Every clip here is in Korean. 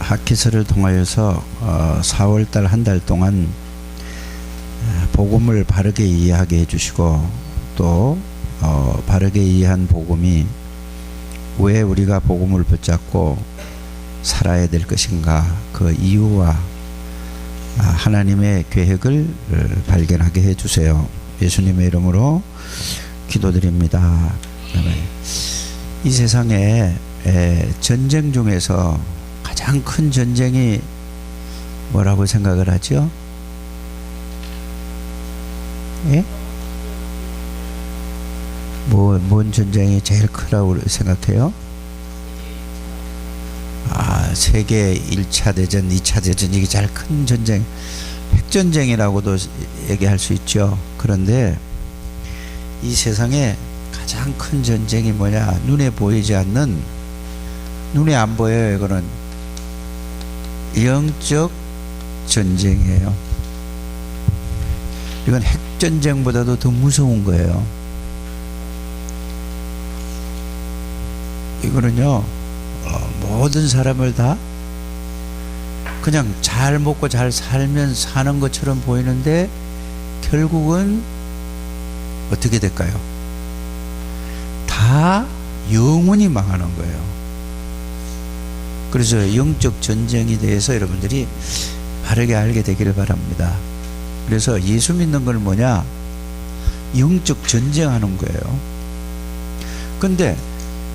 학기서를 통하여서 4월달 한 달 동안 복음을 바르게 이해하게 해주시고 또 바르게 이해한 복음이 왜 우리가 복음을 붙잡고 살아야 될 것인가 그 이유와 하나님의 계획을 발견하게 해주세요. 예수님의 이름으로 기도드립니다. 이 세상에 전쟁 중에서 가장 큰 전쟁이 뭐라고 생각을 하죠? 예? 뭔 전쟁이 제일 크다고 생각해요? 세계 1차 대전, 2차 대전, 이게 제일 큰 전쟁, 핵전쟁이라고도 얘기할 수 있죠. 그런데 이 세상에 가장 큰 전쟁이 뭐냐? 눈에 보이지 않는, 눈에 안 보여요. 이거는 영적 전쟁이에요. 이건 핵전쟁보다도 더 무서운 거예요. 이거는요, 모든 사람을 다 그냥 잘 먹고 잘 살면 사는 것처럼 보이는데 결국은 어떻게 될까요? 다 영원히 망하는 거예요. 그래서 영적 전쟁에 대해서 여러분들이 바르게 알게 되기를 바랍니다. 그래서 예수 믿는 건 뭐냐? 영적 전쟁하는 거예요. 근데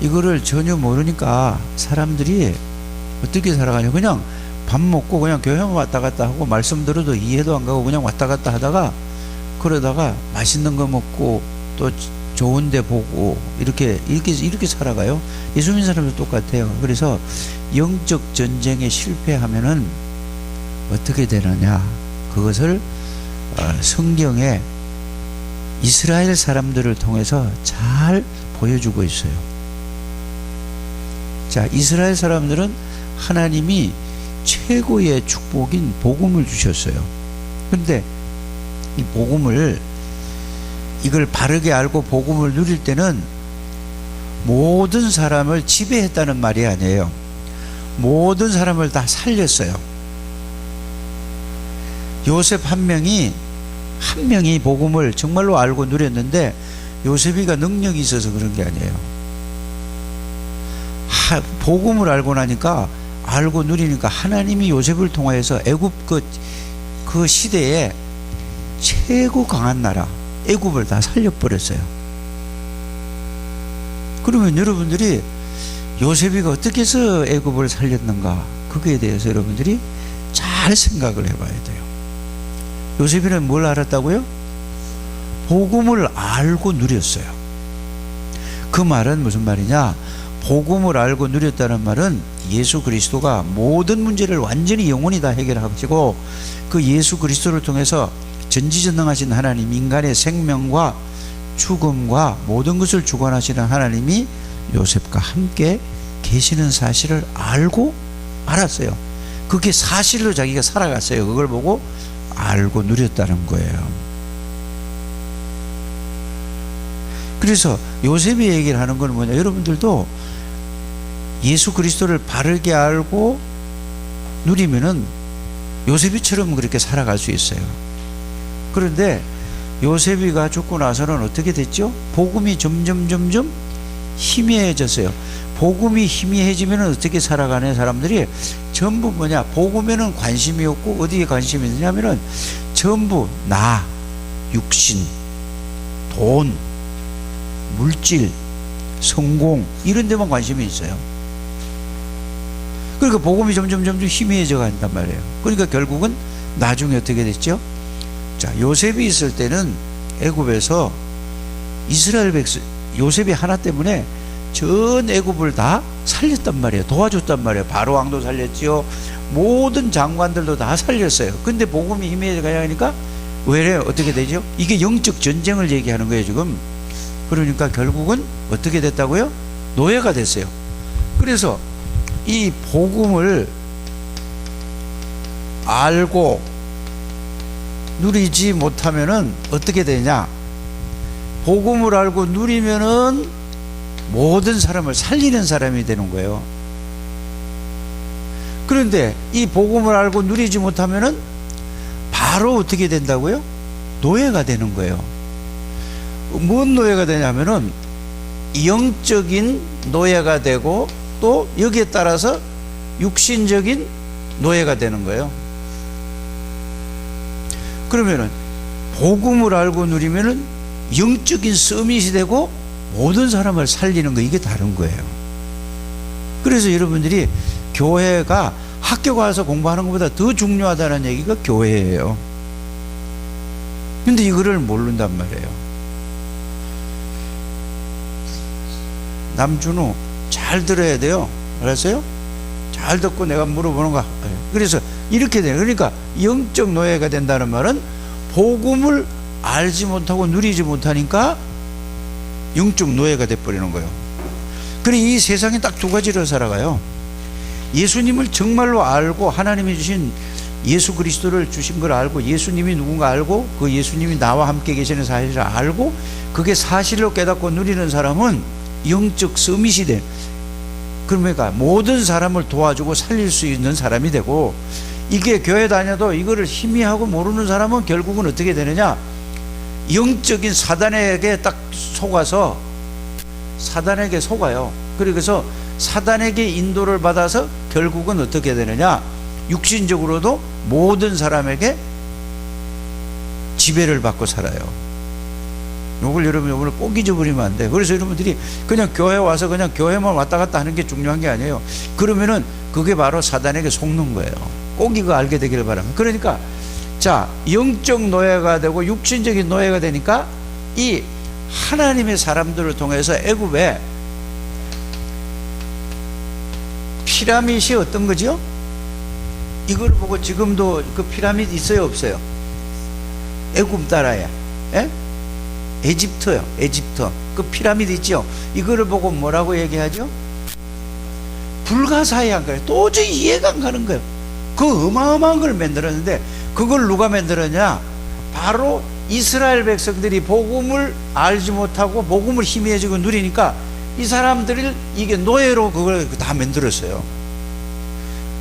이거를 전혀 모르니까 사람들이 어떻게 살아가냐? 그냥 밥 먹고 그냥 교회만 왔다 갔다 하고 말씀 들어도 이해도 안 가고 그냥 왔다 갔다 하다가 그러다가 맛있는 거 먹고 또 좋은 데 보고 이렇게 살아가요. 예수 믿는 사람도 똑같아요. 그래서 영적 전쟁에 실패하면은 어떻게 되느냐? 그것을 성경에 이스라엘 사람들을 통해서 잘 보여주고 있어요. 자, 이스라엘 사람들은 하나님이 최고의 축복인 복음을 주셨어요. 그런데 이 복음을, 이걸 바르게 알고 복음을 누릴 때는 모든 사람을 지배했다는 말이 아니에요. 모든 사람을 다 살렸어요. 요셉 한 명이 복음을 정말로 알고 누렸는데 요셉이가 능력이 있어서 그런 게 아니에요. 복음을 알고 나니까, 알고 누리니까 하나님이 요셉을 통하여서 애굽 그 시대에 최고 강한 나라 애굽을 다 살려버렸어요. 그러면 여러분들이 요셉이가 어떻게 해서 애굽을 살렸는가, 그거에 대해서 여러분들이 잘 생각을 해봐야 돼요. 요셉이는 뭘 알았다고요? 복음을 알고 누렸어요. 그 말은 무슨 말이냐? 복음을 알고 누렸다는 말은 예수 그리스도가 모든 문제를 완전히 영원히 다 해결하시고 그 예수 그리스도를 통해서 전지전능하신 하나님, 인간의 생명과 죽음과 모든 것을 주관하시는 하나님이 요셉과 함께 계시는 사실을 알았어요. 그게 사실로 자기가 살아갔어요. 그걸 보고 알고 누렸다는 거예요. 그래서 요셉이 얘기를 하는 건 뭐냐? 여러분들도 예수 그리스도를 바르게 알고 누리면은 요셉이처럼 그렇게 살아갈 수 있어요. 그런데 요셉이가 죽고 나서는 어떻게 됐죠? 복음이 점점 희미해졌어요. 복음이 희미해지면 어떻게 살아가는 사람들이 전부 뭐냐? 복음에는 관심이 없고 어디에 관심이 있냐면은 전부 나, 육신, 돈, 물질, 성공 이런 데만 관심이 있어요. 그러니까 복음이 점점 희미해져 간단 말이에요. 그러니까 결국은 나중에 어떻게 됐죠? 자, 요셉이 있을 때는 애굽에서 이스라엘 백성, 요셉이 하나 때문에 전 애굽을 다 살렸단 말이에요. 도와줬단 말이에요. 바로 왕도 살렸지요. 모든 장관들도 다 살렸어요. 근데 복음이 희미해져 가니까 왜 어떻게 되죠? 이게 영적 전쟁을 얘기하는 거예요, 지금. 그러니까 결국은 어떻게 됐다고요? 노예가 됐어요. 그래서 이 복음을 알고 누리지 못하면은 어떻게 되냐? 복음을 알고 누리면은 모든 사람을 살리는 사람이 되는 거예요. 그런데 이 복음을 알고 누리지 못하면은 바로 어떻게 된다고요? 노예가 되는 거예요. 뭔 노예가 되냐면은 영적인 노예가 되고 또 여기에 따라서 육신적인 노예가 되는 거예요. 그러면은 복음을 알고 누리면은 영적인 서밋이 되고 모든 사람을 살리는 거, 이게 다른 거예요. 그래서 여러분들이 교회가 학교 가서 공부하는 것보다 더 중요하다는 얘기가 교회예요. 근데 이거를 모른단 말이에요. 남준우 잘 들어야 돼요. 알았어요? 잘 듣고 내가 물어보는 거. 그래서 이렇게 돼요. 그러니까 영적 노예가 된다는 말은 복음을 알지 못하고 누리지 못하니까 영적 노예가 돼버리는 거예요. 그래, 이 세상에 딱 두 가지로 살아가요. 예수님을 정말로 알고 하나님이 주신 예수 그리스도를 주신 걸 알고 예수님이 누군가 알고 그 예수님이 나와 함께 계시는 사실을 알고 그게 사실로 깨닫고 누리는 사람은 영적 서밋이 돼. 그러니까 모든 사람을 도와주고 살릴 수 있는 사람이 되고, 이게 교회 다녀도 이거를 희미하고 모르는 사람은 결국은 어떻게 되느냐, 영적인 사단에게 딱 속아서 사단에게 속아요. 그래서 사단에게 인도를 받아서 결국은 어떻게 되느냐, 육신적으로도 모든 사람에게 지배를 받고 살아요. 요걸 여러분이 오늘 꼭 잊어버리면 안 돼요. 그래서 여러분들이 그냥 교회 와서 그냥 교회만 왔다 갔다 하는 게 중요한 게 아니에요. 그러면은 그게 바로 사단에게 속는 거예요. 꼭 이거 알게 되기를 바랍니다. 그러니까 자, 영적 노예가 되고 육신적인 노예가 되니까 이 하나님의 사람들을 통해서 애굽에 피라밋이 어떤 거죠? 이걸 보고 지금도 그 피라밋 있어요, 없어요? 애굽 나라에, 예? 에집트요, 에집트. 그 피라밋 있죠? 이거를 보고 뭐라고 얘기하죠? 불가사의한 거예요. 도저히 이해가 안 가는 거예요. 그 어마어마한 걸 만들었는데, 그걸 누가 만들었냐? 바로 이스라엘 백성들이 복음을 알지 못하고 복음을 희미해지고 누리니까 이 사람들을 이게 노예로 그걸 다 만들었어요.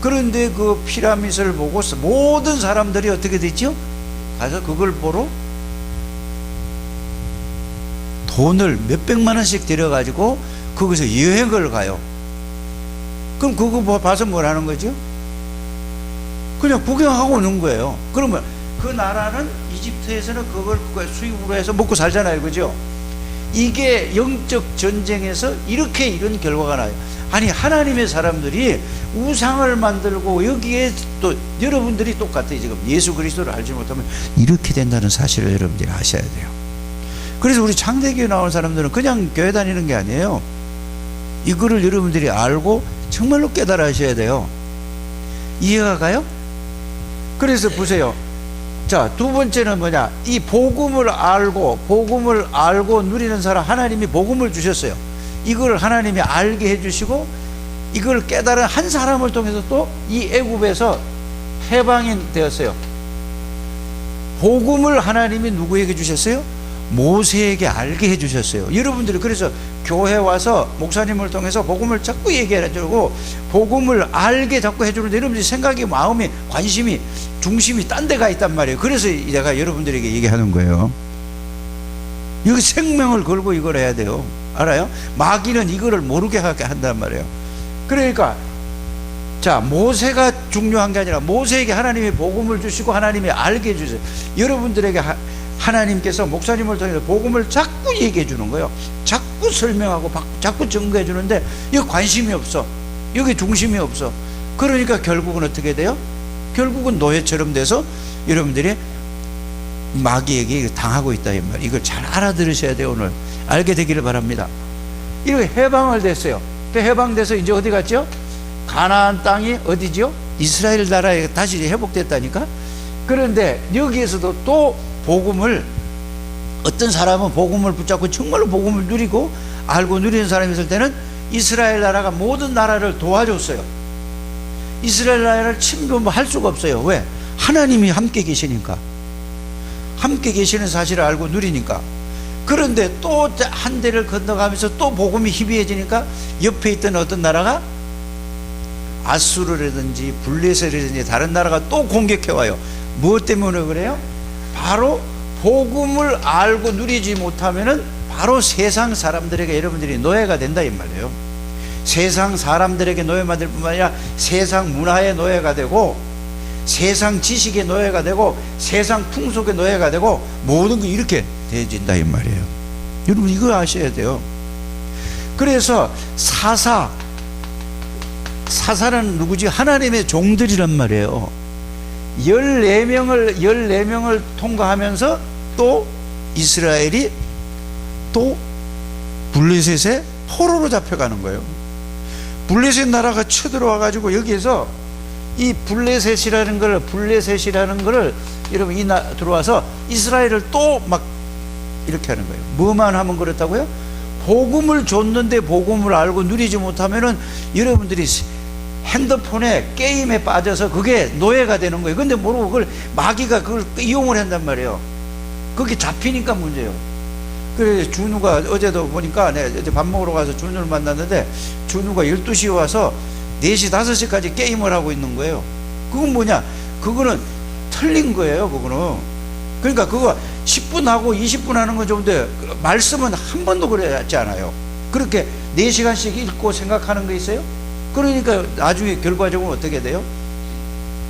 그런데 그 피라밋을 보고 모든 사람들이 어떻게 됐죠? 가서 그걸 보러 돈을 몇백만 원씩 들여가지고 거기서 여행을 가요. 그럼 그거 봐서 뭐라는 거죠? 그냥 구경하고 오는 거예요. 그러면 그 나라는 이집트에서는 그걸 수입으로 해서 먹고 살잖아요. 그죠? 이게 영적 전쟁에서 이렇게 이런 결과가 나요. 아니, 하나님의 사람들이 우상을 만들고 여기에 또 여러분들이 똑같아요. 지금 예수 그리스도를 알지 못하면 이렇게 된다는 사실을 여러분들이 아셔야 돼요. 그래서 우리 창대교회 나온 사람들은 그냥 교회 다니는 게 아니에요. 이거를 여러분들이 알고 정말로 깨달으셔야 돼요. 이해가 가요? 그래서 보세요. 자, 두 번째는 뭐냐? 이 복음을 알고 누리는 사람, 하나님이 복음을 주셨어요. 이걸 하나님이 알게 해주시고 이걸 깨달은 한 사람을 통해서 또 이 애굽에서 해방이 되었어요. 복음을 하나님이 누구에게 주셨어요? 모세에게 알게 해주셨어요. 여러분들이 그래서 교회 와서 목사님을 통해서 복음을 자꾸 얘기해주고 복음을 알게 자꾸 해주는데 여러분들이 생각이, 마음이, 관심이, 중심이 딴 데가 있단 말이에요. 그래서 내가 여러분들에게 얘기하는 거예요. 여기 생명을 걸고 이걸 해야 돼요. 알아요? 마귀는 이거를 모르게 하게 한단 말이에요. 그러니까 자, 모세가 중요한 게 아니라 모세에게 하나님이 복음을 주시고 하나님이 알게 해주세요. 여러분들에게 하나님께서 목사님을 통해서 복음을 자꾸 얘기해 주는 거예요. 자꾸 설명하고 자꾸 증거해 주는데 여기 관심이 없어. 여기 중심이 없어. 그러니까 결국은 어떻게 돼요? 결국은 노예처럼 돼서 여러분들이 마귀에게 당하고 있다, 이 말. 이걸 잘 알아들으셔야 돼요. 오늘 알게 되기를 바랍니다. 이거 해방을 됐어요. 해방돼서 이제 어디 갔죠? 가나안 땅이 어디죠? 이스라엘 나라에 다시 회복됐다니까. 그런데 여기에서도 또 복음을, 어떤 사람은 복음을 붙잡고 정말로 복음을 누리고 알고 누리는 사람이 있을 때는 이스라엘 나라가 모든 나라를 도와줬어요. 이스라엘 나라를 침범할 수가 없어요. 왜? 하나님이 함께 계시니까. 함께 계시는 사실을 알고 누리니까. 그런데 또 한 대를 건너가면서 또 복음이 희비해지니까 옆에 있던 어떤 나라가 아수르라든지 블레셋이라든지 다른 나라가 또 공격해와요. 무엇 때문에 그래요? 바로 복음을 알고 누리지 못하면은 바로 세상 사람들에게 여러분들이 노예가 된다 이 말이에요. 세상 사람들에게 노예만 될 뿐만 아니라 세상 문화의 노예가 되고 세상 지식의 노예가 되고 세상 풍속의 노예가 되고 모든 게 이렇게 되어진다 이 말이에요. 여러분 이거 아셔야 돼요. 그래서 사사는 누구지? 하나님의 종들이란 말이에요. 14명을 통과하면서 또 이스라엘이 또 블레셋의 포로로 잡혀가는 거예요. 블레셋 나라가 쳐들어와 가지고 여기에서 이 블레셋이라는 걸 여러분 들어와서 이스라엘을 또 막 이렇게 하는 거예요. 뭐만 하면 그렇다고요? 복음을 줬는데 복음을 알고 누리지 못하면은 여러분들이 핸드폰에 게임에 빠져서 그게 노예가 되는 거예요. 근데 모르고 그걸 마귀가 그걸 이용을 한단 말이에요. 그게 잡히니까 문제예요. 그래서 준우가 어제도 보니까 내가 어제 밥 먹으러 가서 준우를 만났는데 준우가 12시에 와서 4시 5시까지 게임을 하고 있는 거예요. 그건 뭐냐? 그거는 틀린 거예요. 그거는. 그러니까 그거 10분 하고 20분 하는 건 좋은데 말씀은 한 번도 그러지 않아요. 그렇게 4시간씩 읽고 생각하는 거 있어요? 그러니까 나중에 결과적으로 어떻게 돼요?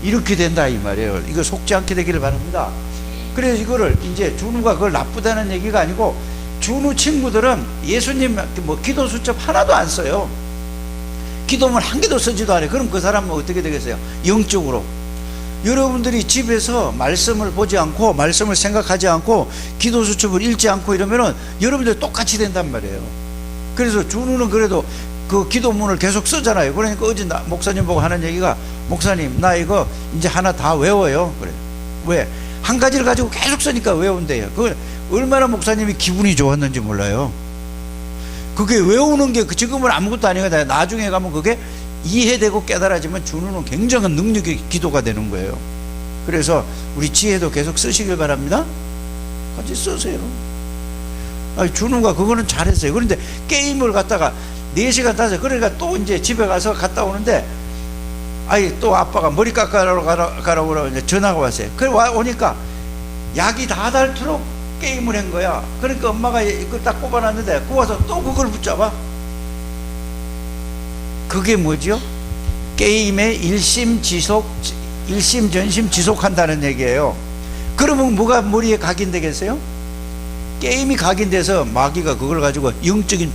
이렇게 된다 이 말이에요. 이거 속지 않게 되기를 바랍니다. 그래서 이거를 이제 준우가 그걸 나쁘다는 얘기가 아니고 준우 친구들은 예수님 뭐 기도 수첩 하나도 안 써요. 기도문 한 개도 쓰지도 않아요. 그럼 그 사람은 어떻게 되겠어요? 영적으로. 여러분들이 집에서 말씀을 보지 않고 말씀을 생각하지 않고 기도 수첩을 읽지 않고 이러면은 여러분들 똑같이 된단 말이에요. 그래서 준우는 그래도 그 기도문을 계속 쓰잖아요. 그러니까 어제 목사님 보고 하는 얘기가 목사님 나 이거 이제 하나 다 외워요. 그래. 왜? 한 가지를 가지고 계속 쓰니까 외운대요. 그 얼마나 목사님이 기분이 좋았는지 몰라요. 그게 외우는 게 지금은 아무것도 아니거든요. 나중에 가면 그게 이해되고 깨달아지면 준우는 굉장한 능력의 기도가 되는 거예요. 그래서 우리 지혜도 계속 쓰시길 바랍니다. 같이 쓰세요. 아니, 준우가 그거는 잘했어요. 그런데 게임을 갖다가 4시간 타서 그러니까 또 이제 집에 가서 갔다 오는데 아이 또 아빠가 머리 깎아러 가라고 이제 전화가 왔어요. 그래 오니까 약이 다 닳도록 게임을 한 거야. 그러니까 엄마가 이거 딱 꼽아놨는데 그 와서 또 그걸 붙잡아. 그게 뭐죠? 게임의 일심전심 지속한다는 얘기예요. 그러면 뭐가 머리에 각인되겠어요? 게임이 각인돼서 마귀가 그걸 가지고 영적인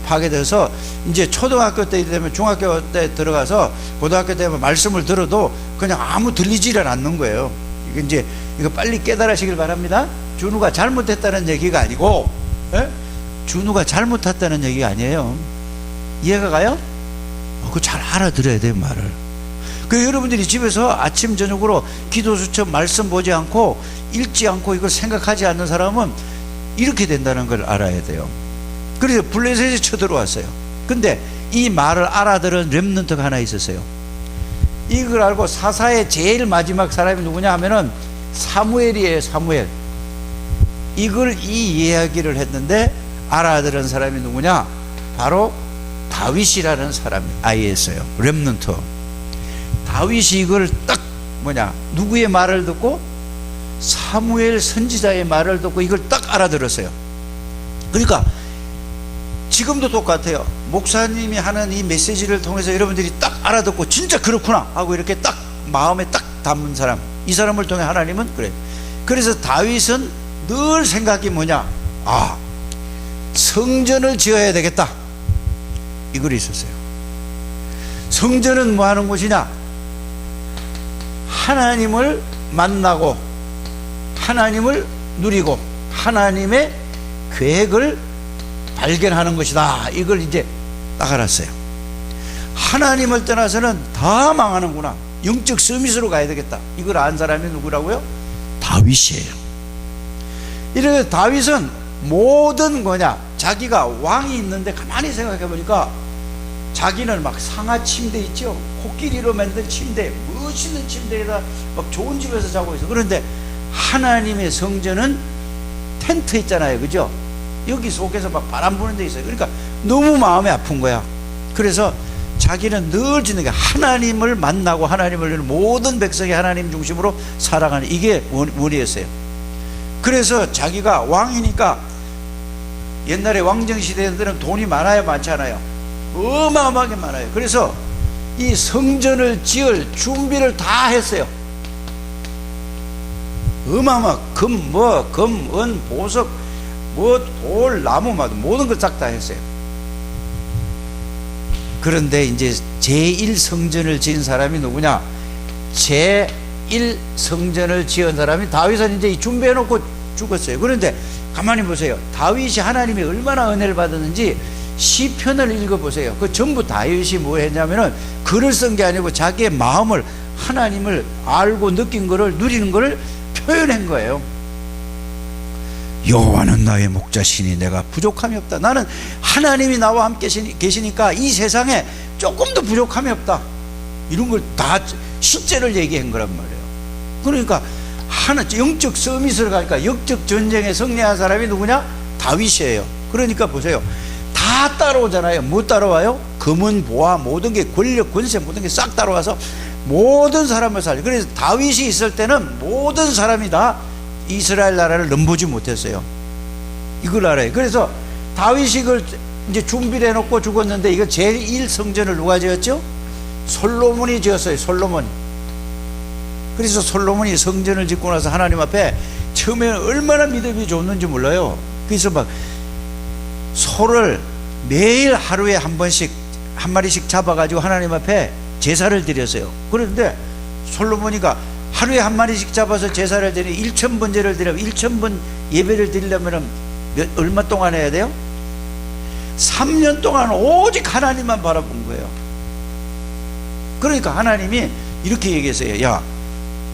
파괴돼서 이제 초등학교 때 되면 중학교 때 들어가서 고등학교 때 되면 말씀을 들어도 그냥 아무 들리지를 않는 거예요. 이거 빨리 깨달으시길 바랍니다. 준우가 잘못했다는 얘기가 아니고, 준우가 잘못했다는 얘기가 아니에요. 이해가 가요? 그거 잘 알아들어야 돼요, 말을. 그 여러분들이 집에서 아침 저녁으로 기도 수첩 말씀 보지 않고 읽지 않고 이걸 생각하지 않는 사람은 이렇게 된다는 걸 알아야 돼요. 그래서 블레셋이 쳐들어왔어요. 근데 이 말을 알아들은 렘넌트가 하나 있었어요. 이걸 알고 사사의 제일 마지막 사람이 누구냐 하면은 사무엘이에요. 사무엘. 이 이야기를 했는데 알아들은 사람이 누구냐? 바로 다윗이라는 사람이 아이였어요. 렘넌트. 다윗이 이걸 딱 누구의 말을 듣고? 사무엘 선지자의 말을 듣고 이걸 딱 알아들었어요. 그러니까 지금도 똑같아요. 목사님이 하는 이 메시지를 통해서 여러분들이 딱 알아듣고 진짜 그렇구나 하고 이렇게 딱 마음에 딱 담은 사람, 이 사람을 통해 하나님은 그래. 그래서 다윗은 늘 생각이 뭐냐? 성전을 지어야 되겠다. 이걸 있었어요. 성전은 뭐 하는 곳이냐? 하나님을 만나고 하나님을 누리고 하나님의 계획을 발견하는 것이다. 이걸 이제 딱 알았어요. 하나님을 떠나서는 다 망하는구나. 영적 서밋으로 가야 되겠다. 이걸 안 사람이 누구라고요? 다윗이에요. 이래서 다윗은 모든 자기가 왕이 있는데 가만히 생각해 보니까 자기는 막 상하 침대 있죠. 코끼리로 만든 침대, 멋있는 침대에다 막 좋은 집에서 자고 있어. 그런데 하나님의 성전은 텐트 있잖아요. 그죠? 여기 속에서 막 바람 부는 데 있어요. 그러니까 너무 마음이 아픈 거야. 그래서 자기는 늘 짓는 게 하나님을 만나고 하나님을 모든 백성이 하나님 중심으로 살아가는 이게 원이었어요. 그래서 자기가 왕이니까 옛날에 왕정시대들은 돈이 많아요, 많지 않아요? 어마어마하게 많아요. 그래서 이 성전을 지을 준비를 다 했어요. 금, 은, 보석, 돌, 나무, 모든 걸 싹 다 했어요. 그런데 이제 제1성전을 지은 사람이 누구냐? 제1성전을 지은 사람이 다윗은 이제 준비해 놓고 죽었어요. 그런데 가만히 보세요. 다윗이 하나님이 얼마나 은혜를 받았는지 시편을 읽어보세요. 그 전부 다윗이 뭐 했냐면은 글을 쓴 게 아니고 자기의 마음을, 하나님을 알고 느낀 거를, 누리는 거를 표현한 거예요. 여호와는 나의 목자시니 내가 부족함이 없다. 나는 하나님이 나와 함께 계시니까 이 세상에 조금도 부족함이 없다. 이런 걸 다 실제를 얘기한 거란 말이에요. 그러니까 영적 서밋을 가니까 영적 전쟁에 승리한 사람이 누구냐? 다윗이에요. 그러니까 보세요. 다 따라오잖아요. 뭐 따라와요? 금은 보아, 모든 게 권력, 권세, 모든 게 싹 따라와서 모든 사람을 살려. 그래서 다윗이 있을 때는 모든 사람이 다 이스라엘 나라를 넘보지 못했어요. 이걸 알아요. 그래서 다윗이 이걸 이제 준비를 해놓고 죽었는데, 이거 제1성전을 누가 지었죠? 솔로몬이 지었어요. 솔로몬. 그래서 솔로몬이 성전을 짓고 나서 하나님 앞에 처음에 얼마나 믿음이 좋았는지 몰라요. 그래서 막 소를 매일 하루에 한 번씩, 한 마리씩 잡아가지고 하나님 앞에 제사를 드렸어요. 그런데 솔로몬이가 하루에 한 마리씩 잡아서 제사를 드리면 1000번제를 드리면 1000번 예배를 드리려면 얼마 동안 해야 돼요? 3년 동안 오직 하나님만 바라본 거예요. 그러니까 하나님이 이렇게 얘기했어요. 야,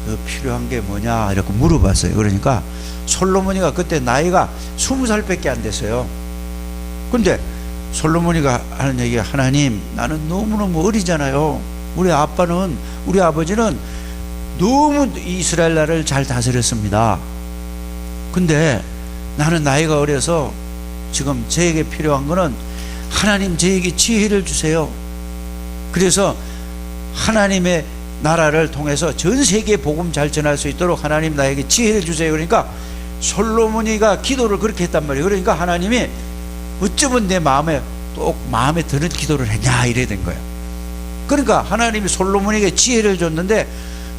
너 필요한 게 뭐냐? 이렇게 물어봤어요. 그러니까 솔로몬이가 그때 나이가 20살밖에 안 됐어요. 근데 솔로몬이가 하는 얘기가, 하나님, 나는 너무너무 어리잖아요. 우리 아버지는 너무 이스라엘 나라를 잘 다스렸습니다. 근데 나는 나이가 어려서 지금 저에게 필요한 거는 하나님 저에게 지혜를 주세요. 그래서 하나님의 나라를 통해서 전 세계에 복음 잘 전할 수 있도록 하나님 나에게 지혜를 주세요. 그러니까 솔로몬이가 기도를 그렇게 했단 말이에요. 그러니까 하나님이 어쩌면 내 마음에 드는 기도를 했냐 이래 된 거예요. 그러니까 하나님이 솔로몬에게 지혜를 줬는데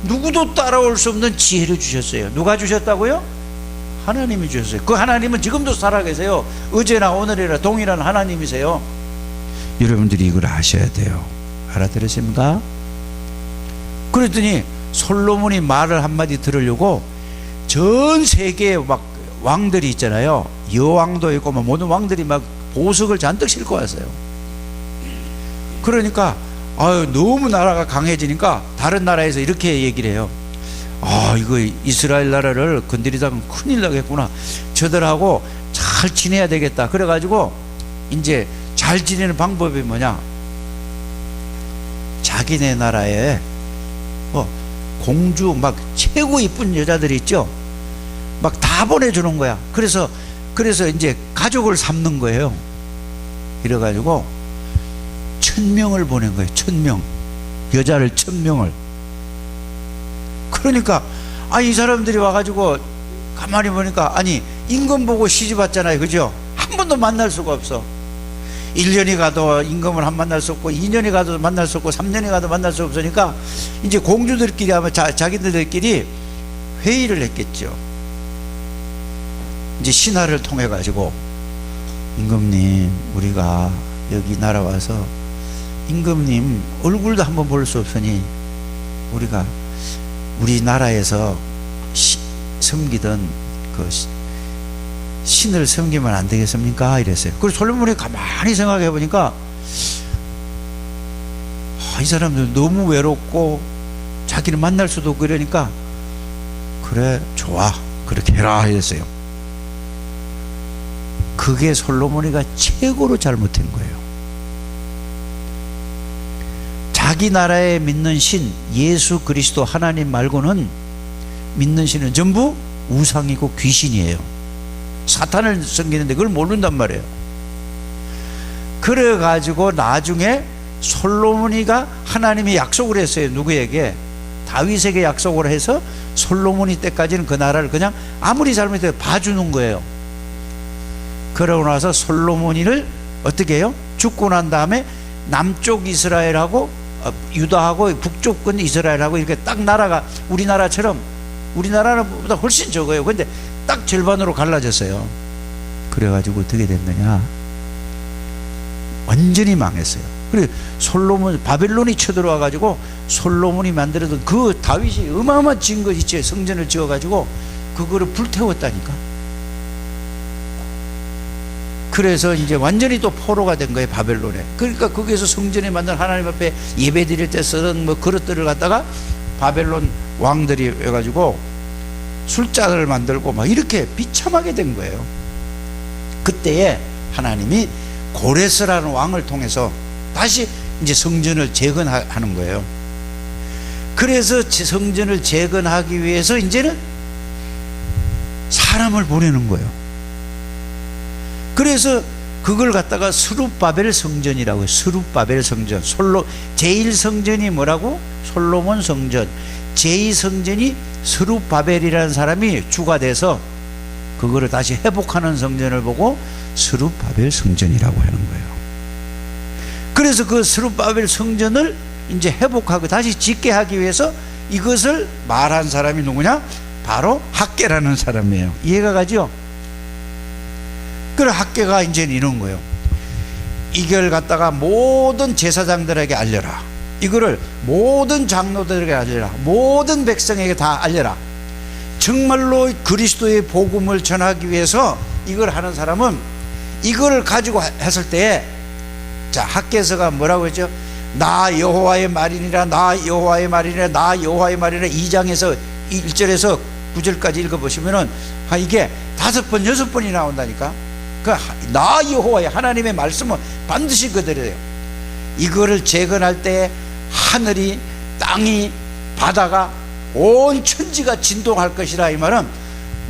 누구도 따라올 수 없는 지혜를 주셨어요. 누가 주셨다고요? 하나님이 주셨어요. 그 하나님은 지금도 살아계세요. 어제나 오늘이나 동일한 하나님이세요. 여러분들이 이걸 아셔야 돼요. 알아들으십니까? 그랬더니 솔로몬이 말을 한마디 들으려고 전 세계에 막 왕들이 있잖아요. 여왕도 있고 막 모든 왕들이 막 보석을 잔뜩 싣고 왔어요. 그러니까 너무 나라가 강해지니까 다른 나라에서 이렇게 얘기를 해요. 이거 이스라엘 나라를 건드리다가 큰일 나겠구나. 저들하고 잘 지내야 되겠다. 그래가지고 이제 잘 지내는 방법이 뭐냐? 자기네 나라에 공주 막 최고 이쁜 여자들이 있죠. 막 다 보내주는 거야. 그래서 이제 가족을 삼는 거예요. 이래가지고 1000명을 보낸 거예요. 1000명. 여자를 1000명을. 그러니까 이 사람들이 와가지고 가만히 보니까 임금 보고 시집 왔잖아요. 그죠? 한 번도 만날 수가 없어. 1년이 가도 임금을 만날 수 없고 2년이 가도 만날 수 없고 3년이 가도 만날 수 없으니까 이제 공주들끼리 아마 자기들끼리 회의를 했겠죠. 이제 신하를 통해 가지고, 임금님, 우리가 여기 날아와서 임금님 얼굴도 한번 볼 수 없으니 우리가 우리 나라에서 섬기던 그 신을 섬기면 안 되겠습니까? 이랬어요. 그래서 솔로몬이 가만히 생각해 보니까 이 사람들 너무 외롭고 자기를 만날 수도 없고 이러니까, 그래, 좋아, 그렇게 해라 이랬어요. 그게 솔로몬이가 최고로 잘못한 거예요. 자기 나라에 믿는 신 예수 그리스도 하나님 말고는 믿는 신은 전부 우상이고 귀신이에요. 사탄을 섬기는데 그걸 모른단 말이에요. 그래가지고 나중에 솔로몬이가 하나님이 약속을 했어요. 누구에게? 다윗에게 약속을 해서 솔로몬이 때까지는 그 나라를 그냥 아무리 잘못해도 봐주는 거예요. 그러고 나서 솔로몬이를 어떻게 해요? 죽고 난 다음에 남쪽 이스라엘하고 유다하고 북쪽은 이스라엘하고 이렇게 딱 나라가 우리나라처럼, 우리나라는 보다 훨씬 적어요. 근데 딱 절반으로 갈라졌어요. 그래가지고 어떻게 됐느냐, 완전히 망했어요. 그래 솔로몬, 바벨론이 쳐들어와 가지고 솔로몬이 만들었던 그 다윗이 어마어마한 증거 있죠. 성전을 지어 가지고 그거를 불태웠다니까. 그래서 이제 완전히 또 포로가 된 거예요, 바벨론에. 그러니까 거기에서 성전에 만든 하나님 앞에 예배 드릴 때 쓰던 뭐 그릇들을 갖다가 바벨론 왕들이 해가지고 술잔을 만들고 막 이렇게 비참하게 된 거예요. 그때에 하나님이 고레스라는 왕을 통해서 다시 이제 성전을 재건하는 거예요. 그래서 성전을 재건하기 위해서 이제는 사람을 보내는 거예요. 그래서 그걸 갖다가 스룹바벨 성전이라고 해요. 스룹바벨 성전. 제1성전이 뭐라고? 솔로몬 성전. 제2성전이 스룹바벨이라는 사람이 주가 돼서 그거를 다시 회복하는 성전을 보고 스룹바벨 성전이라고 하는 거예요. 그래서 그 스룹바벨 성전을 이제 회복하고 다시 짓게 하기 위해서 이것을 말한 사람이 누구냐? 바로 학개라는 사람이에요. 이해가 가죠? 그래 학개가 이제 이런 거예요. 이걸 갖다가 모든 제사장들에게 알려라. 이거를 모든 장로들에게 알려라. 모든 백성에게 다 알려라. 정말로 그리스도의 복음을 전하기 위해서 이걸 하는 사람은 이걸 가지고 했을 때, 자, 학개서가 뭐라고 했죠? 나 여호와의 말이니라, 나 여호와의 말이니라, 나 여호와의 말이니라. 2장에서 1절에서 9절까지 읽어보시면은 이게 5번 6번이 나온다니까. 나 여호와의 하나님의 말씀은 반드시 그대로예요. 이거를 재건할 때 하늘이, 땅이, 바다가, 온 천지가 진동할 것이라. 이 말은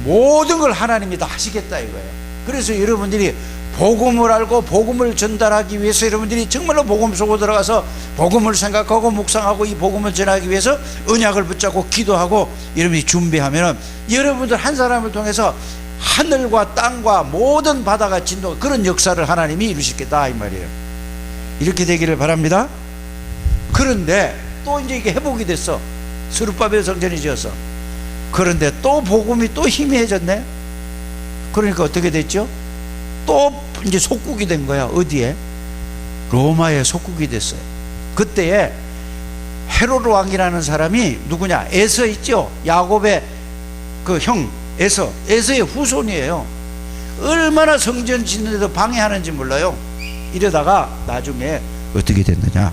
모든 걸 하나님이 다 하시겠다 이거예요. 그래서 여러분들이 복음을 알고 복음을 전달하기 위해서 여러분들이 정말로 복음 속으로 들어가서 복음을 생각하고 묵상하고 이 복음을 전하기 위해서 언약을 붙잡고 기도하고 여러분이 준비하면 여러분들 한 사람을 통해서 하늘과 땅과 모든 바다가 진동, 그런 역사를 하나님이 이루시겠다 이 말이에요. 이렇게 되기를 바랍니다. 그런데 또 이제 이게 회복이 됐어. 스룹바벨 성전이 지어서. 그런데 또 복음이 또 희미해졌네. 그러니까 어떻게 됐죠? 또 이제 속국이 된 거야. 어디에? 로마에 속국이 됐어요. 그때에 헤로드 왕이라는 사람이 누구냐? 에서 있죠? 야곱의 그 형 에서의 후손이에요. 얼마나 성전 짓는데도 방해하는지 몰라요. 이러다가 나중에 어떻게 됐느냐,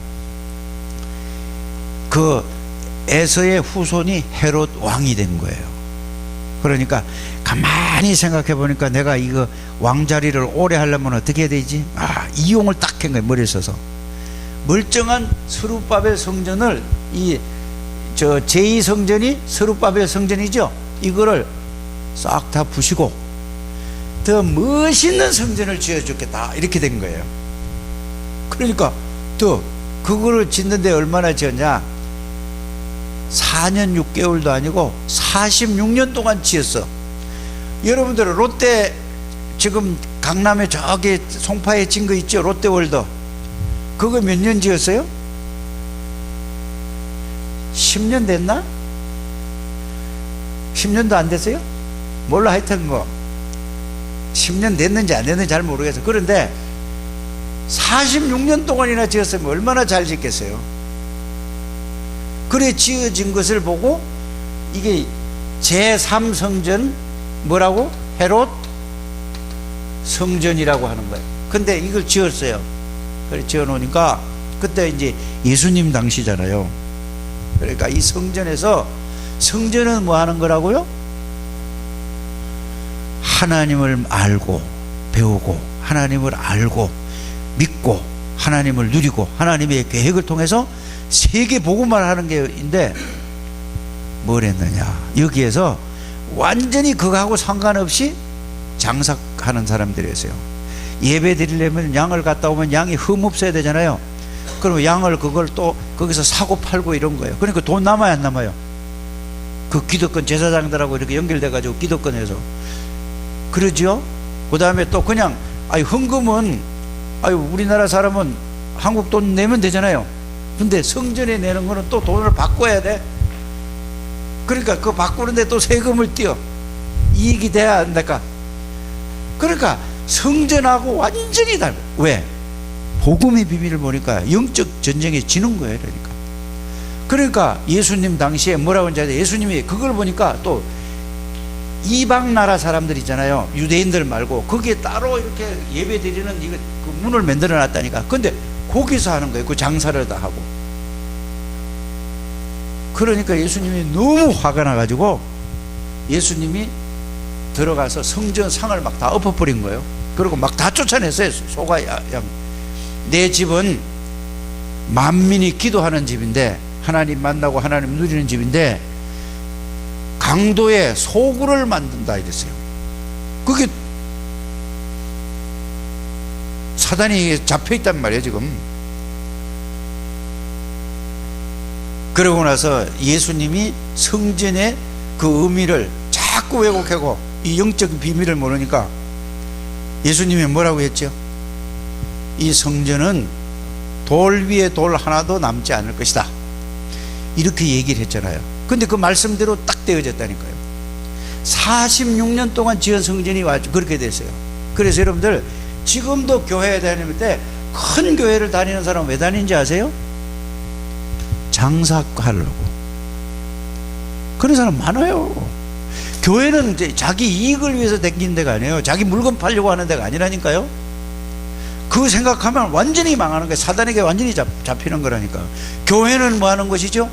그 에서의 후손이 헤롯 왕이 된 거예요. 그러니까 가만히 생각해 보니까 내가 이거 왕자리를 오래 하려면 어떻게 해야 되지? 이용을 딱 한 거예요. 머리에 써서 멀쩡한 스룹바벨 성전을, 제2성전이 스룹바벨 성전이죠. 이거를 싹 다 부시고 더 멋있는 성전을 지어주겠다 이렇게 된 거예요. 그러니까 더 그거를 짓는데 얼마나 지었냐? 4년 6개월도 아니고 46년 동안 지었어. 여러분들 롯데 지금 강남에 저기 송파에 진 거 있죠? 롯데월드. 그거 몇 년 지었어요? 10년 됐나? 10년도 안 됐어요? 몰라. 하여튼 뭐 10년 됐는지 안 됐는지 잘 모르겠어. 그런데 46년 동안이나 지었으면 얼마나 잘 짓겠어요. 그래 지어진 것을 보고 이게 제3성전 뭐라고? 헤롯 성전이라고 하는 거예요. 근데 이걸 지었어요. 그래 지어 놓으니까 그때 이제 예수님 당시잖아요. 그러니까 이 성전에서, 성전은 뭐 하는 거라고요? 하나님을 알고 배우고 하나님을 알고 믿고 하나님을 누리고 하나님의 계획을 통해서 세계 복음을 하는 게인데 뭘 했느냐, 여기에서 완전히 그거하고 상관없이 장사하는 사람들이었어요. 예배 드리려면 양을 갖다 오면 양이 흠 없어야 되잖아요. 그러면 양을 그걸 또 거기서 사고 팔고 이런 거예요. 그러니까 돈 남아요, 안 남아요? 그 기득권 제사장들하고 이렇게 연결돼 가지고 기득권에서 그러죠. 그 다음에 또 그냥 헌금은 우리나라 사람은 한국 돈 내면 되잖아요. 근데 성전에 내는 거는 또 돈을 바꿔야 돼. 그러니까 그 바꾸는데 또 세금을 띄어. 이익이 돼야 안 될까? 그러니까 성전하고 완전히 다르고. 왜? 복음의 비밀을 보니까 영적 전쟁에 지는 거예요. 그러니까 예수님 당시에 뭐라고 하는지 예수님이 그걸 보니까 또 이방 나라 사람들 있잖아요. 유대인들 말고 거기에 따로 이렇게 예배 드리는 이거 그 문을 만들어 놨다니까. 근데 거기서 하는 거예요. 그 장사를 다 하고. 그러니까 예수님이 너무 화가 나가지고 예수님이 들어가서 성전 상을 막 다 엎어버린 거예요. 그리고 막 다 쫓아냈어요. 소가 양. 내 집은 만민이 기도하는 집인데, 하나님 만나고 하나님 누리는 집인데 강도에 소굴을 만든다 이랬어요. 그게 사단이 잡혀있단 말이에요 지금. 그러고 나서 예수님이 성전의 그 의미를 자꾸 왜곡하고 이 영적 비밀을 모르니까 예수님이 뭐라고 했죠? 이 성전은 돌 위에 돌 하나도 남지 않을 것이다, 이렇게 얘기를 했잖아요. 근데 그 말씀대로 딱 되어졌다니까요. 46년 동안 지은 성전이 그렇게 됐어요. 그래서 여러분들 지금도 교회에 다닐 때 큰 교회를 다니는 사람은 왜 다니는지 아세요? 장사하려고. 그런 사람 많아요. 교회는 이제 자기 이익을 위해서 다니는 데가 아니에요. 자기 물건 팔려고 하는 데가 아니라니까요. 그거 생각하면 완전히 망하는 거예요. 사단에게 완전히 잡히는 거라니까. 교회는 뭐 하는 것이죠?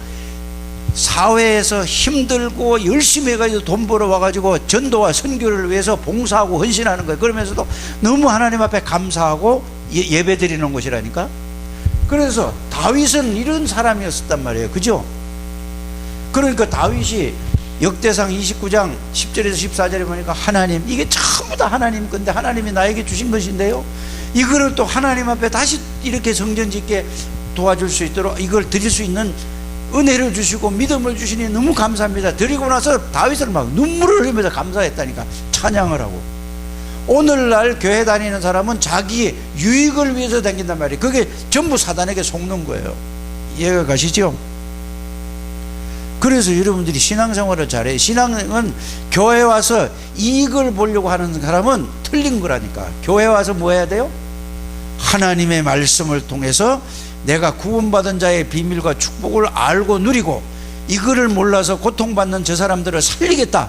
사회에서 힘들고 열심히 해가지고 돈 벌어 와가지고 전도와 선교를 위해서 봉사하고 헌신하는 거예요. 그러면서도 너무 하나님 앞에 감사하고 예배 드리는 곳이라니까. 그래서 다윗은 이런 사람이었단 말이에요. 그죠? 그러니까 다윗이 역대상 29장 10절에서 14절에 보니까 하나님, 이게 전부 다 하나님 건데 하나님이 나에게 주신 것인데요, 이거를 또 하나님 앞에 다시 이렇게 성전 짓게 도와줄 수 있도록 이걸 드릴 수 있는 은혜를 주시고 믿음을 주시니 너무 감사합니다. 드리고 나서 다윗은 막 눈물을 흘리면서 감사했다니까. 찬양을 하고. 오늘날 교회 다니는 사람은 자기 유익을 위해서 다닌단 말이에요. 그게 전부 사단에게 속는 거예요. 이해가 가시죠? 그래서 여러분들이 신앙생활을 잘해요. 신앙은 교회 와서 이익을 보려고 하는 사람은 틀린 거라니까. 교회 와서 뭐 해야 돼요? 하나님의 말씀을 통해서 내가 구원받은 자의 비밀과 축복을 알고 누리고, 이거를 몰라서 고통받는 저 사람들을 살리겠다,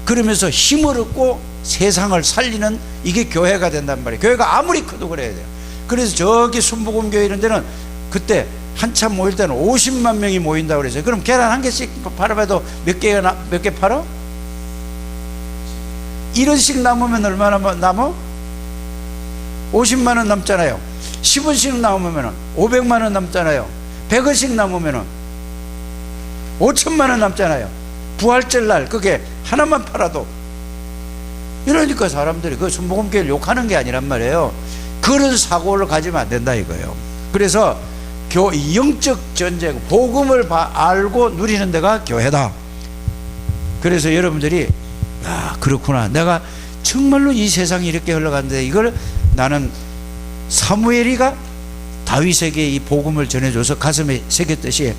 그러면서 힘을 얻고 세상을 살리는, 이게 교회가 된단 말이에요. 교회가 아무리 커도 그래야 돼요. 그래서 저기 순복음교회 이런 데는 그때 한참 모일 때는 50만 명이 모인다고 그랬어요. 그럼 계란 한 개씩 팔아봐도 몇 개 팔아? 1원씩 남으면 얼마나 남어? 50만 원 남잖아요. 10원씩 남으면 500만 원 남잖아요. 100원씩 남으면 5천만 원 남잖아요. 부활절 날 그게 하나만 팔아도. 이러니까 사람들이 그 순복음교회를 욕하는 게 아니란 말이에요. 그런 사고를 가지면 안 된다 이거예요. 그래서 영적 전쟁, 복음을 알고 누리는 데가 교회다. 그래서 여러분들이 그렇구나, 내가 정말로 이 세상이 이렇게 흘러가는데 이걸 나는, 사무엘이가 다윗에게 이 복음을 전해줘서 가슴에 새겼듯이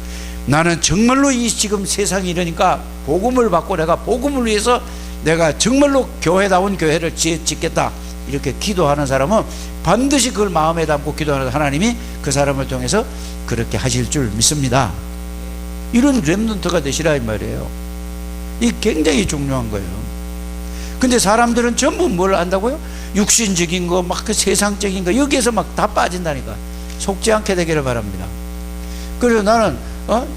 나는 정말로 이 지금 세상이 이러니까 복음을 받고 내가 복음을 위해서 내가 정말로 교회다운 교회를 짓겠다, 이렇게 기도하는 사람은 반드시 그걸 마음에 담고 기도하는 하나님이 그 사람을 통해서 그렇게 하실 줄 믿습니다. 이런 렘넌트가 되시라 이 말이에요. 이게 굉장히 중요한 거예요. 근데 사람들은 전부 뭘 한다고요? 육신적인 거, 막 그 세상적인 거, 여기에서 막 다 빠진다니까. 속지 않게 되기를 바랍니다. 그래서 나는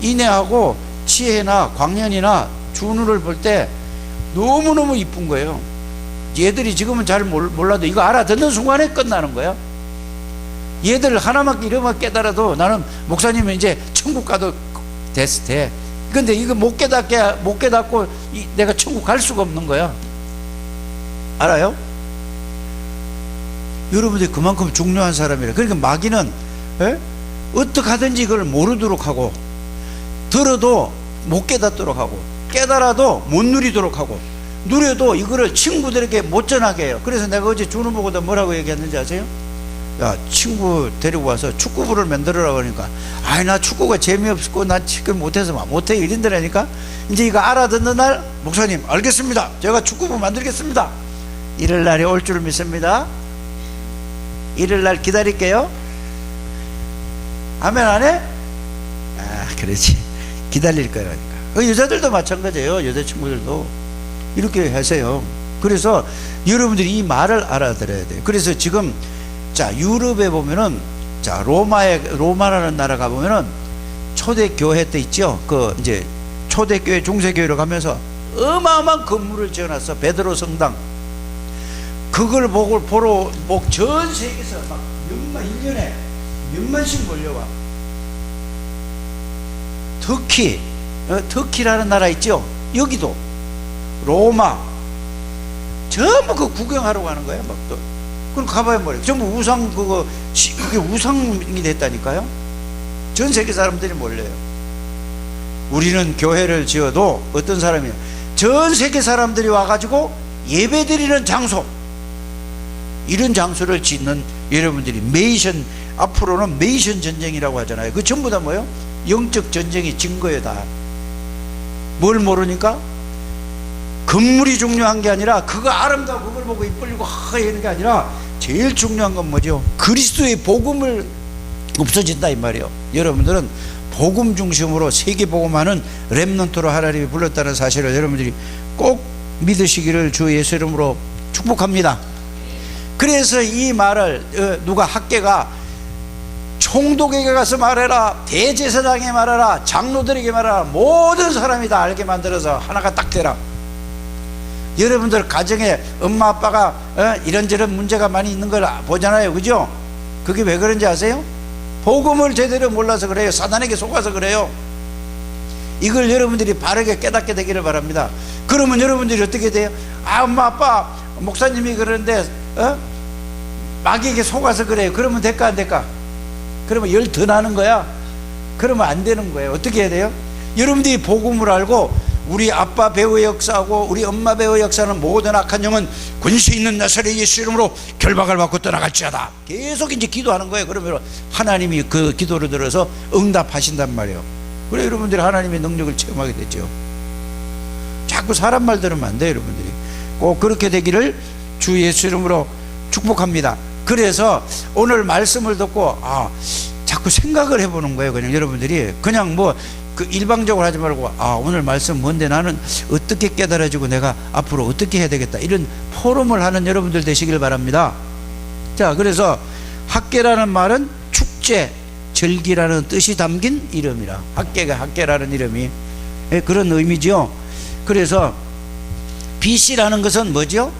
인애하고 지혜나 광년이나 준우를 볼 때 너무너무 이쁜 거예요. 얘들이 지금은 잘 몰라도 이거 알아듣는 순간에 끝나는 거야. 얘들 하나만 이름만 깨달아도 나는 목사님은 이제 천국 가도 돼. 근데 이거 못 깨닫고 내가 천국 갈 수가 없는 거야. 알아요? 여러분들이 그만큼 중요한 사람이라. 그러니까 마귀는 어떻게 하든지 그걸 모르도록 하고, 들어도 못 깨닫도록 하고, 깨달아도 못 누리도록 하고, 누려도 이거를 친구들에게 못 전하게 해요. 그래서 내가 어제 준우 보고도 뭐라고 얘기했는지 아세요? 야, 친구 데리고 와서 축구부를 만들어라고 하니까, 아이, 나 축구가 재미없고 나 지금 못해서 못해 이런다니까. 이제 이거 알아듣는 날, 목사님 알겠습니다, 제가 축구부 만들겠습니다, 이럴 날이 올 줄 믿습니다. 이럴 날 기다릴게요. 아멘 안 해? 아, 그렇지. 기다릴 거라니까. 여자들도 마찬가지예요. 여자친구들도 이렇게 하세요. 그래서 여러분들이 이 말을 알아들어야 돼요. 그래서 지금 자, 유럽에 보면은, 자, 로마라는 나라 가보면은 초대교회 때 있죠. 그 이제 초대교회 중세교회로 가면서 어마어마한 건물을 지어놨어. 베드로 성당. 그걸 보러 전 세계에서 막 1년에 몇만씩 몰려와. 터키라는 나라 있죠. 여기도 로마 전부 그 구경하러 가는 거예요. 막 또 그럼 가봐야 뭐래. 전부 우상 그게 우상이 됐다니까요. 전 세계 사람들이 몰려요. 우리는 교회를 지어도 어떤 사람이에요? 전 세계 사람들이 와가지고 예배드리는 장소, 이런 장소를 짓는 여러분들이 앞으로는 메이션 전쟁이라고 하잖아요. 그 전부 다 뭐예요? 영적 전쟁의 증거예요. 다. 뭘 모르니까? 건물이 중요한 게 아니라, 그거 아름다워 그걸 보고 이끌리고 하는 게 아니라, 제일 중요한 건 뭐죠? 그리스도의 복음을 없어진다 이 말이에요. 여러분들은 복음 중심으로 세계 복음하는 렘넌트로 하나님이 불렀다는 사실을 여러분들이 꼭 믿으시기를 주 예수 이름으로 축복합니다. 그래서 이 말을 누가 학계가 총독에게 가서 말해라, 대제사장에게 말해라, 장로들에게 말해라, 모든 사람이 다 알게 만들어서 하나가 딱 되라. 여러분들 가정에 엄마 아빠가 이런저런 문제가 많이 있는 걸 보잖아요. 그죠? 그게 왜 그런지 아세요? 복음을 제대로 몰라서 그래요. 사단에게 속아서 그래요. 이걸 여러분들이 바르게 깨닫게 되기를 바랍니다. 그러면 여러분들이 어떻게 돼요? 아, 엄마 아빠 목사님이 그러는데 마귀에게 속아서 그래요. 그러면 될까 안 될까? 그러면 열 더 나는 거야. 그러면 안 되는 거예요. 어떻게 해야 돼요? 여러분들이 복음을 알고, 우리 아빠 배우의 역사하고 우리 엄마 배우의 역사는 모든 악한 영은 권세 있는 나사렛 예수 이름으로 결박을 받고 떠나갈지어다. 계속 이제 기도하는 거예요. 그러면 하나님이 그 기도를 들어서 응답하신단 말이에요. 그래 여러분들이 하나님의 능력을 체험하게 되죠. 자꾸 사람 말 들으면 안 돼요. 여러분들이 꼭 그렇게 되기를 주 예수 이름으로 축복합니다. 그래서 오늘 말씀을 듣고 자꾸 생각을 해보는 거예요. 그냥 여러분들이 그냥 그 일방적으로 하지 말고, 오늘 말씀 뭔데 나는 어떻게 깨달아지고 내가 앞으로 어떻게 해야 되겠다, 이런 포럼을 하는 여러분들 되시길 바랍니다. 자, 그래서 학계라는 말은 축제, 절기라는 뜻이 담긴 이름이라, 학계라는 이름이 그런 의미죠. 그래서 BC라는 것은 뭐죠?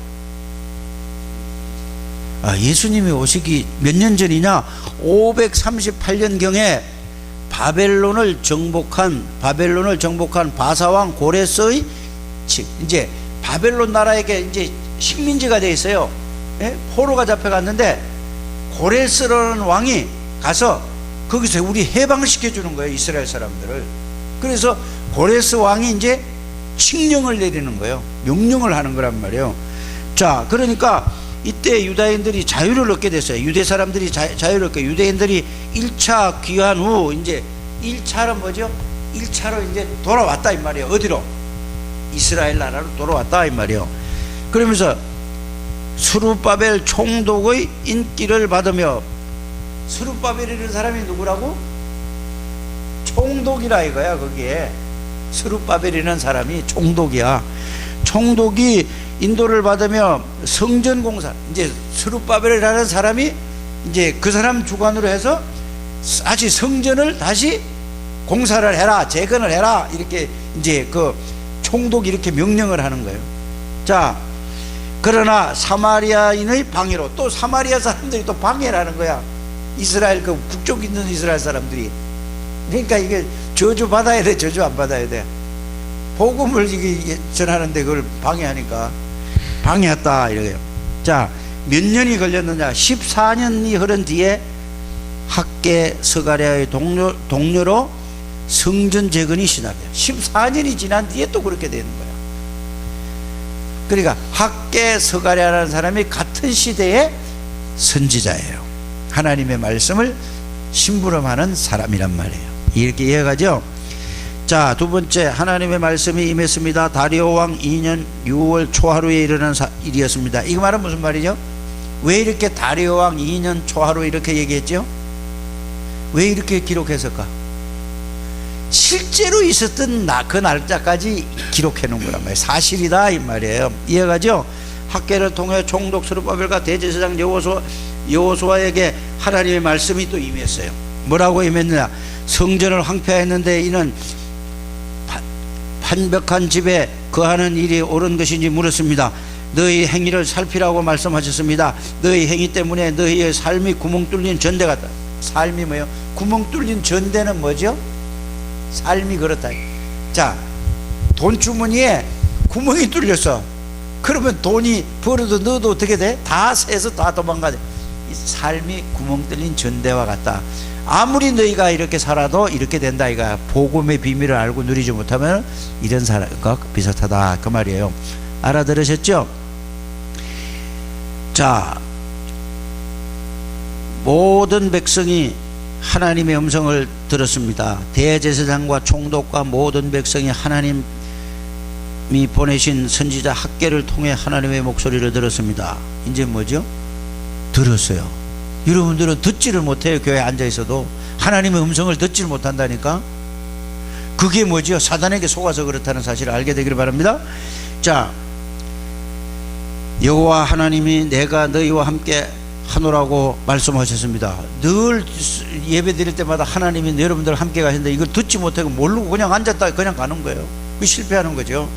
예수님이 오시기 몇 년 전이냐? 538년경에 바벨론을 정복한 바사왕 고레스의 이제 바벨론 나라에게 이제 식민지가 되어 있어요. 포로가 잡혀갔는데 고레스라는 왕이 가서 거기서 우리 해방시켜 주는 거예요, 이스라엘 사람들을. 그래서 고레스 왕이 이제 칙령을 내리는 거예요. 명령을 하는 거란 말이에요. 자, 그러니까 이때 유다인들이 자유를 얻게 됐어요. 유대 사람들이 자유를 얻게, 유대인들이 1차 귀환 후 이제 1차로 뭐죠? 1차로 이제 돌아왔다 이 말이에요. 어디로? 이스라엘 나라로 돌아왔다 이 말이에요. 그러면서 스룹바벨 총독의 인기를 받으며, 스룹바벨이라는 사람이 누구라고? 총독이라 이거야. 거기에 스룹바벨이라는 사람이 총독이야. 총독이 인도를 받으며 성전 공사, 이제 스룹바벨이라는 사람이 이제 그 사람 주관으로 해서 다시 성전을 다시 공사를 해라, 재건을 해라, 이렇게 이제 그 총독이 이렇게 명령을 하는 거예요. 자, 그러나 사마리아인의 방해로, 또 사마리아 사람들이 또 방해를 하는 거야. 이스라엘 그 북쪽 있는 이스라엘 사람들이. 그러니까 이게 저주 받아야 돼, 저주 안 받아야 돼? 복음을 이게 전하는데 그걸 방해하니까 방해했다 이래요. 자, 몇 년이 걸렸느냐? 14년이 흐른 뒤에 학계 스가랴의 동료로 성전 재건이 시작돼요. 14년이 지난 뒤에 또 그렇게 되는 거예요. 그러니까 학계 스가랴라는 사람이 같은 시대의 선지자예요. 하나님의 말씀을 심부름하는 사람이란 말이에요. 이렇게 이해가죠? 자, 두 번째, 하나님의 말씀이 임했습니다. 다리오 왕 2년 6월 초하루에 일어난 일이었습니다. 이거 말은 무슨 말이죠? 왜 이렇게 다리오 왕 2년 초하루 이렇게 얘기했죠? 왜 이렇게 기록했을까? 실제로 있었던 그 날짜까지 기록해 놓은 거란 말이에요. 사실이다 이 말이에요. 이해가죠? 학계를 통해 총독 스룹바벨과 대제사장 여호수아에게 하나님의 말씀이 또 임했어요. 뭐라고 임했느냐? 성전을 황폐했는데 이는 판벽한 집에 거하는 일이 옳은 것인지 물었습니다. 너희 행위를 살피라고 말씀하셨습니다. 너희 행위 때문에 너희의 삶이 구멍 뚫린 전대 같다. 삶이 뭐예요? 구멍 뚫린 전대는 뭐죠? 삶이 그렇다. 자, 돈 주머니에 구멍이 뚫렸어. 그러면 돈이 벌어도 넣어도 어떻게 돼? 다 새서 다 도망가죠. 이 삶이 구멍 뚫린 전대와 같다. 아무리 너희가 이렇게 살아도 이렇게 된다. 이가 복음의 비밀을 알고 누리지 못하면 이런 사람과 비슷하다 그 말이에요. 알아들으셨죠? 자, 모든 백성이 하나님의 음성을 들었습니다. 대제사장과 총독과 모든 백성이 하나님이 보내신 선지자 학계를 통해 하나님의 목소리를 들었습니다. 이제 뭐죠? 들었어요. 여러분들은 듣지를 못해요. 교회에 앉아있어도 하나님의 음성을 듣지를 못한다니까. 그게 뭐죠? 사단에게 속아서 그렇다는 사실을 알게 되기를 바랍니다. 자, 여호와 하나님이 내가 너희와 함께 하노라고 말씀하셨습니다. 늘 예배 드릴 때마다 하나님이 여러분들 함께 가신다. 이걸 듣지 못하고 모르고 그냥 앉았다 그냥 가는 거예요. 실패하는 거죠.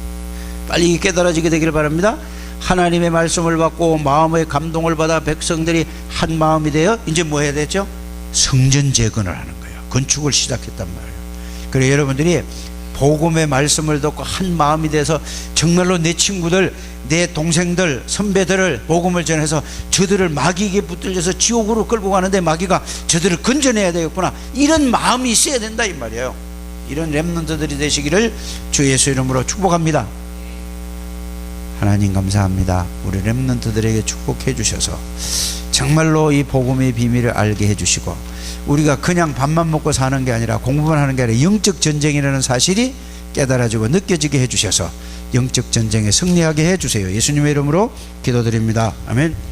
빨리 깨달아지게 되기를 바랍니다. 하나님의 말씀을 받고 마음의 감동을 받아 백성들이 한 마음이 되어 이제 뭐 해야 되죠? 성전 재건을 하는 거예요. 건축을 시작했단 말이에요. 그래서 여러분들이 복음의 말씀을 듣고 한 마음이 돼서 정말로 내 친구들, 내 동생들, 선배들을 복음을 전해서 저들을 마귀에게 붙들려서 지옥으로 끌고 가는데 마귀가 저들을 건져내야 되겠구나. 이런 마음이 있어야 된다 이 말이에요. 이런 렘넌트들이 되시기를 주 예수 이름으로 축복합니다. 하나님 감사합니다. 우리 렘넌트들에게 축복해 주셔서 정말로 이 복음의 비밀을 알게 해 주시고 우리가 그냥 밥만 먹고 사는 게 아니라 공부만 하는 게 아니라 영적 전쟁이라는 사실이 깨달아지고 느껴지게 해 주셔서 영적 전쟁에 승리하게 해 주세요. 예수님의 이름으로 기도드립니다. 아멘.